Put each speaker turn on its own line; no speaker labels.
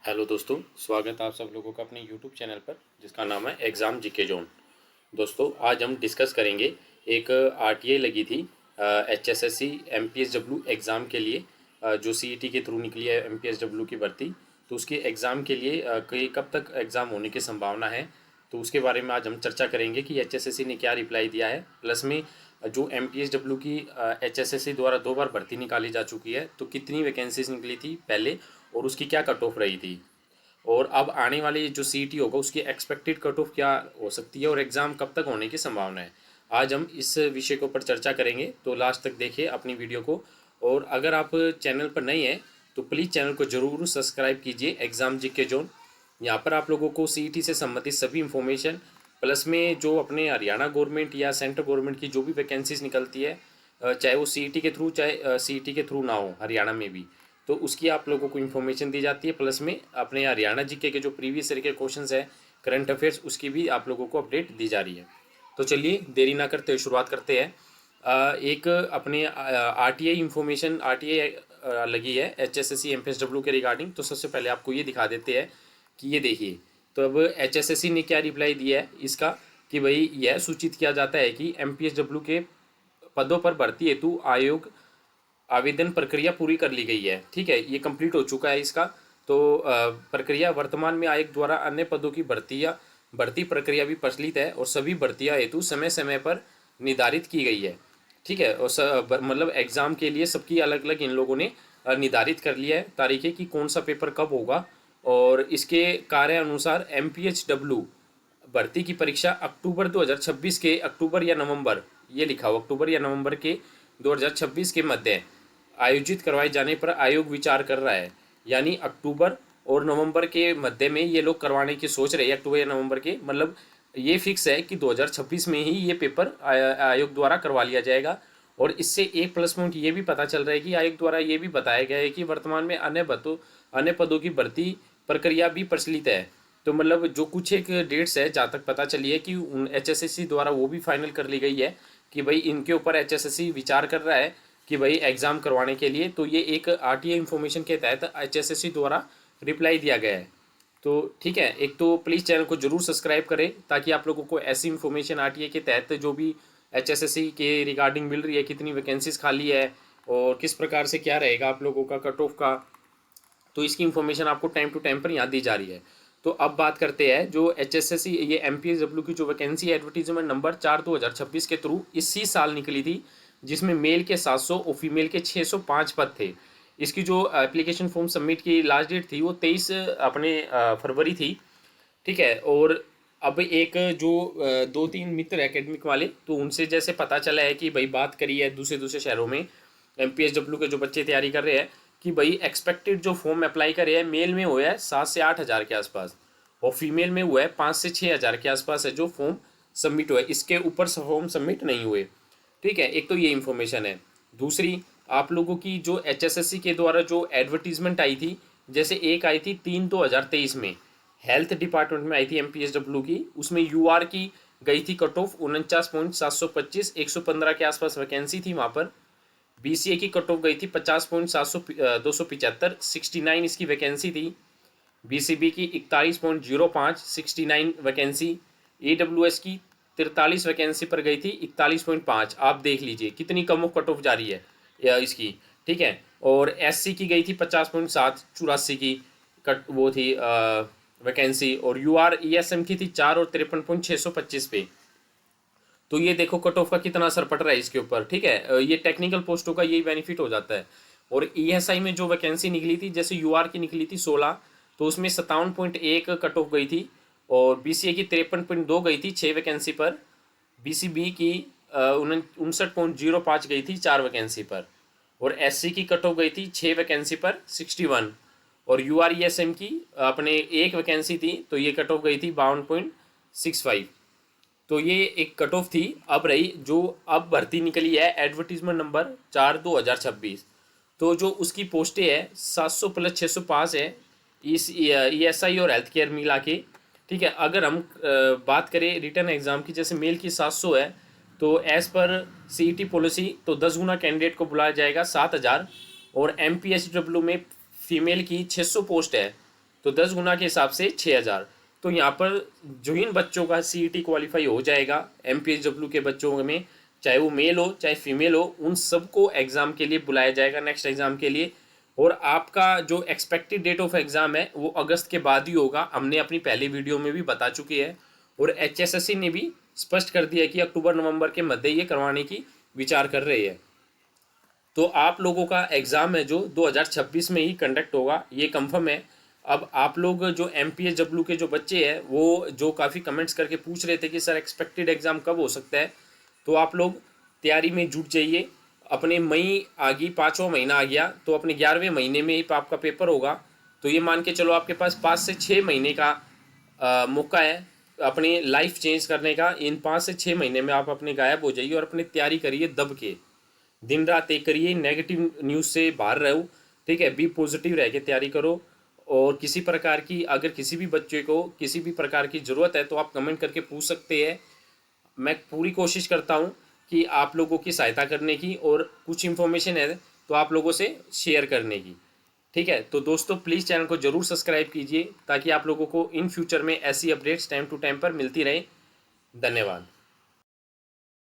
Hello दोस्तों, स्वागत है आप सब लोगों का अपने यूट्यूब चैनल पर जिसका नाम है एग्ज़ाम जीके जोन। दोस्तों आज हम डिस्कस करेंगे एक आरटीआई लगी थी एचएसएससी एमपीएसडब्ल्यू एग्ज़ाम के लिए, जो सीईटी के थ्रू निकली है एमपीएसडब्ल्यू की भर्ती। तो उसके एग्ज़ाम के लिए कई कब तक एग्ज़ाम होने की संभावना है, तो उसके बारे में आज हम चर्चा करेंगे कि एचएसएससी ने क्या रिप्लाई दिया है। प्लस में जो एमपीएसडब्ल्यू की एचएसएससी द्वारा 2 बार भर्ती निकाली जा चुकी है, तो कितनी वैकेंसीज निकली थी पहले और उसकी क्या कट ऑफ रही थी, और अब आने वाली जो सीईटी होगा उसकी एक्सपेक्टेड कट ऑफ क्या हो सकती है और एग्ज़ाम कब तक होने की संभावना है। आज हम इस विषय के ऊपर चर्चा करेंगे, तो लास्ट तक देखिए अपनी वीडियो को। और अगर आप चैनल पर नए हैं तो प्लीज़ चैनल को ज़रूर सब्सक्राइब कीजिए एग्ज़ाम जीके जोन। यहाँ पर आप लोगों को सीईटी से संबंधित सभी इंफॉर्मेशन, प्लस में जो अपने हरियाणा गवर्नमेंट या सेंट्रल गवर्नमेंट की जो भी वैकेंसीज निकलती है, चाहे वो सीईटी के थ्रू चाहे सीईटी के थ्रू ना हो हरियाणा में भी, तो उसकी आप लोगों को इन्फॉर्मेशन दी जाती है। प्लस में अपने हरियाणा जीके के जो प्रीवियस ईयर के क्वेश्चंस है, करंट अफेयर्स, उसकी भी आप लोगों को अपडेट दी जा रही है। तो चलिए देरी ना करते हुए शुरुआत करते हैं। एक अपने आरटीआई इंफॉर्मेशन आरटीआई लगी है एचएसएससी एमपीएसडब्ल्यू के रिगार्डिंग। तो सबसे पहले आपको ये दिखा देते हैं कि ये देखिए, तो अब एचएसएससी ने क्या रिप्लाई दिया है इसका, कि भाई यह सूचित किया जाता है कि एमपीएसडब्ल्यू के पदों पर भर्ती हेतु आवेदन प्रक्रिया पूरी कर ली गई है। ठीक है, ये कंप्लीट हो चुका है इसका। तो प्रक्रिया वर्तमान में आयोग द्वारा अन्य पदों की भर्ती प्रक्रिया भी प्रचलित है और सभी भर्तियां हेतु समय समय पर निर्धारित की गई है। ठीक है, और मतलब एग्ज़ाम के लिए सबकी अलग अलग इन लोगों ने निर्धारित कर लिया है तारीखें कि कौन सा पेपर कब होगा। और इसके कार्य अनुसार एमपीएचडब्ल्यू भर्ती की परीक्षा अक्टूबर 2026 के अक्टूबर या नवंबर, ये लिखा हो अक्टूबर या नवंबर के 2026 के मध्य आयोजित करवाए जाने पर आयोग विचार कर रहा है। यानी अक्टूबर और नवंबर के मध्य में ये लोग करवाने की सोच रहे हैं, अक्टूबर या नवंबर के, मतलब ये फिक्स है कि 2026 में ही ये पेपर आयोग द्वारा करवा लिया जाएगा। और इससे एक प्लस पॉइंट ये भी पता चल रहा है कि आयोग द्वारा ये भी बताया गया है कि वर्तमान में अन्य पदों की भर्ती प्रक्रिया भी प्रचलित है। तो मतलब जो कुछ एक डेट्स है जहाँ तक पता चली है कि एचएसएससी द्वारा वो भी फाइनल कर ली गई है कि भाई इनके ऊपर एचएसएससी विचार कर रहा है कि भाई एग्ज़ाम करवाने के लिए। तो ये एक आरटीआई इन्फॉर्मेशन के तहत एचएसएससी द्वारा रिप्लाई दिया गया है। तो ठीक है, एक तो प्लीज़ चैनल को जरूर सब्सक्राइब करें ताकि आप लोगों को ऐसी इन्फॉर्मेशन आरटीआई के तहत जो भी एचएसएससी के रिगार्डिंग मिल रही है, कितनी वैकेंसीज खाली है और किस प्रकार से क्या रहेगा आप लोगों का कट ऑफ का, तो इसकी इन्फॉर्मेशन आपको टाइम टू टाइम पर यहाँ दी जा रही है। तो अब बात करते हैं जो एचएसएससी ये एमपीएसडब्ल्यू की जो वैकेंसी एडवर्टीजमेंट नंबर 4/2026 के थ्रू इसी साल निकली थी, जिसमें मेल के 700 और फीमेल के 605 पद थे। इसकी जो एप्लीकेशन फॉर्म सबमिट की लास्ट डेट थी वो 23 अपने फरवरी थी। ठीक है, और अब एक जो 2-3 मित्र एकेडमिक वाले, तो उनसे जैसे पता चला है कि भाई बात करी है दूसरे दूसरे शहरों में एमपीएसडब्ल्यू के जो बच्चे तैयारी कर रहे हैं, कि भाई एक्सपेक्टेड जो फॉर्म अप्लाई करे हैं मेल में हुआ है 7 से 8 हज़ार के आसपास, और फीमेल में हुआ है 5 से 6 हज़ार के आसपास है जो फॉर्म सबमिट हुआ है। इसके ऊपर फॉर्म सबमिट नहीं हुए। ठीक है, एक तो ये इन्फॉर्मेशन है। दूसरी, आप लोगों की जो एचएसएससी के द्वारा जो एडवर्टीजमेंट आई थी, जैसे एक आई थी 3/2023 में, हेल्थ डिपार्टमेंट में आई थी एमपीएसडब्ल्यू की, उसमें यूआर की गई थी कट ऑफ 49.725, 115 के आसपास वैकेंसी थी वहाँ पर। बीसीए की कट ऑफ गई थी 50.275, 69 इसकी वैकेंसी थी। बीसीबी की 41.05, 69 वैकेंसी। एडब्ल्यूएस की 43 वैकेंसी पर गई थी 41.5। आप देख लीजिए कितनी कम ऑफ कट ऑफ जा रही है या इसकी। ठीक है, और एससी की गई थी 50.7, 84 की कट वो थी वैकेंसी। और यूआर ईएसएम की थी 4 और 53.625 पे। तो ये देखो कट ऑफ का कितना असर पड़ रहा है इसके ऊपर। ठीक है, ये टेक्निकल पोस्टों का यही बेनिफिट हो जाता है। और ईएसआई में जो वैकेंसी निकली थी, जैसे यूआर की निकली थी 16, तो उसमें 57.1 कट ऑफ गई थी। और बीसीए की 53.2 गई थी 6 वैकेंसी पर। बीसीबी की 59.05 गई थी 4 वैकेंसी पर। और एससी की कट ऑफ गई थी 6 वैकेंसी पर 61। और यूआरईएसएम की अपने एक वैकेंसी थी, तो ये कट ऑफ गई थी 52.65। तो ये एक कट ऑफ थी। अब रही जो अब भर्ती निकली है एडवर्टीजमेंट नंबर 4/2026, तो जो उसकी पोस्टें है 700 प्लस 605 है इस ईएसआई और हेल्थ केयर मिला के। ठीक है, अगर हम बात करें रिटर्न एग्ज़ाम की, जैसे मेल की 700 है, तो एज़ पर सीईटी पॉलिसी तो 10 गुना कैंडिडेट को बुलाया जाएगा 7,000। और एमपीएसडब्ल्यू में फीमेल की 600 पोस्ट है, तो 10 गुना के हिसाब से 6,000। तो यहाँ पर जो इन बच्चों का CET क्वालिफाई हो जाएगा MPSW के बच्चों में, चाहे वो मेल हो चाहे फीमेल हो, उन सबको एग्ज़ाम के लिए बुलाया जाएगा नेक्स्ट एग्ज़ाम के लिए। और आपका जो एक्सपेक्टेड डेट ऑफ एग्ज़ाम है वो अगस्त के बाद ही होगा, हमने अपनी पहली वीडियो में भी बता चुकी है। और HSSC ने भी स्पष्ट कर दिया है कि अक्टूबर नवंबर के मध्य ये करवाने की विचार कर रही है। तो आप लोगों का एग्ज़ाम है जो 2026 में ही कंडक्ट होगा, ये कंफर्म है। अब आप लोग जो MPSW के जो बच्चे हैं वो जो काफ़ी कमेंट्स करके पूछ रहे थे कि सर एक्सपेक्टेड एग्ज़ाम कब हो सकता है, तो आप लोग तैयारी में जुट जाइए। अपने मई आ गई, 5वां महीना आ गया, तो अपने 11वें महीने में ही आपका पेपर होगा। तो ये मान के चलो आपके पास 5 से 6 महीने का मौका है अपनी लाइफ चेंज करने का। इन 5 से 6 महीने में आप अपने गायब हो जाइए और अपनी तैयारी करिए दब के, दिन रात एक करिए, नेगेटिव न्यूज़ से बाहर रहो, ठीक है। बी पॉजिटिव रह के तैयारी करो। और किसी प्रकार की अगर किसी भी बच्चे को किसी भी प्रकार की ज़रूरत है तो आप कमेंट करके पूछ सकते हैं। मैं पूरी कोशिश करता हूँ कि आप लोगों की सहायता करने की, और कुछ इन्फॉर्मेशन है तो आप लोगों से शेयर करने की, ठीक है। तो दोस्तों प्लीज़ चैनल को ज़रूर सब्सक्राइब कीजिए ताकि आप लोगों को इन फ्यूचर में ऐसी अपडेट्स टाइम टू टाइम पर मिलती रहे। धन्यवाद।